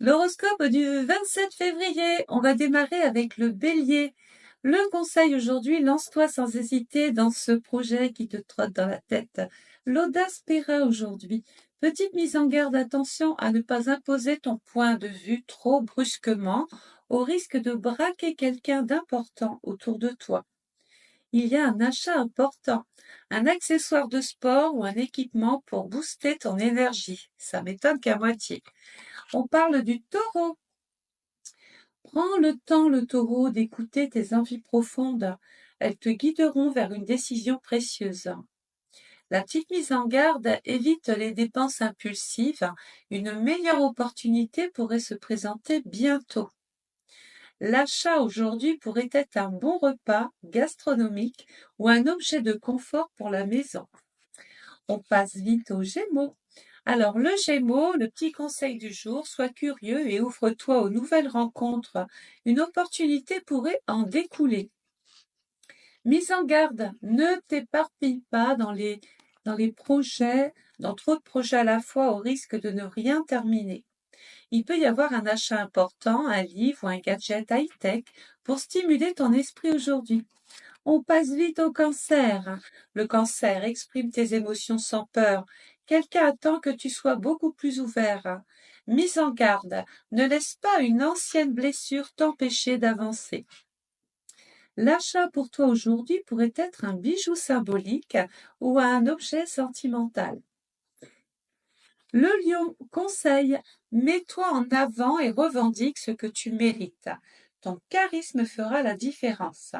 L'horoscope du 27 février, on va démarrer avec le Bélier. Le conseil aujourd'hui, lance-toi sans hésiter dans ce projet qui te trotte dans la tête. L'audace paiera aujourd'hui. Petite mise en garde, attention à ne pas imposer ton point de vue trop brusquement, au risque de braquer quelqu'un d'important autour de toi. Il y a un achat important, un accessoire de sport ou un équipement pour booster ton énergie. Ça m'étonne qu'à moitié. On parle du taureau. Prends le temps, le taureau, d'écouter tes envies profondes. Elles te guideront vers une décision précieuse. La petite mise en garde évite les dépenses impulsives. Une meilleure opportunité pourrait se présenter bientôt. L'achat aujourd'hui pourrait être un bon repas gastronomique ou un objet de confort pour la maison. On passe vite aux Gémeaux. Alors, le Gémeaux, le petit conseil du jour, sois curieux et ouvre-toi aux nouvelles rencontres. Une opportunité pourrait en découler. Mise en garde, ne t'éparpille pas dans les projets, dans trop de projets à la fois au risque de ne rien terminer. Il peut y avoir un achat important, un livre ou un gadget high-tech pour stimuler ton esprit aujourd'hui. On passe vite au cancer. Le cancer exprime tes émotions sans peur. Quelqu'un attend que tu sois beaucoup plus ouvert. Mise en garde, ne laisse pas une ancienne blessure t'empêcher d'avancer. L'achat pour toi aujourd'hui pourrait être un bijou symbolique ou un objet sentimental. Le lion conseille, mets-toi en avant et revendique ce que tu mérites. Ton charisme fera la différence.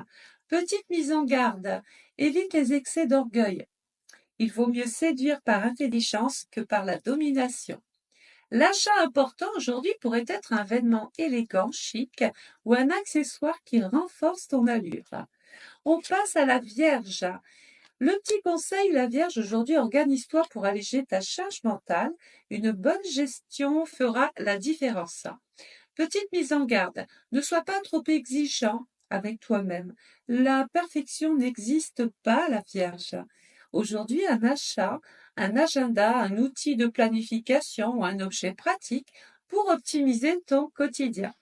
Petite mise en garde, évite les excès d'orgueil. Il vaut mieux séduire par intelligence que par la domination. L'achat important aujourd'hui pourrait être un vêtement élégant, chic ou un accessoire qui renforce ton allure. On passe à la Vierge. Le petit conseil, la Vierge, aujourd'hui, organise-toi pour alléger ta charge mentale. Une bonne gestion fera la différence. Petite mise en garde, ne sois pas trop exigeant avec toi-même. La perfection n'existe pas, la Vierge. Aujourd'hui, un achat, un agenda, un outil de planification ou un objet pratique pour optimiser ton quotidien.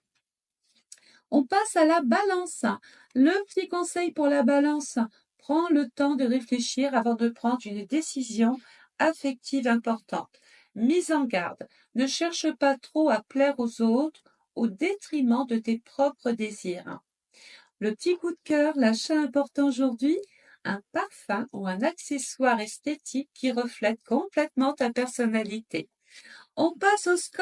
On passe à la balance. Le petit conseil pour la balance, prends le temps de réfléchir avant de prendre une décision affective importante. Mise en garde, ne cherche pas trop à plaire aux autres au détriment de tes propres désirs. Le petit coup de cœur, l'achat important aujourd'hui, un parfum ou un accessoire esthétique qui reflète complètement ta personnalité. On passe au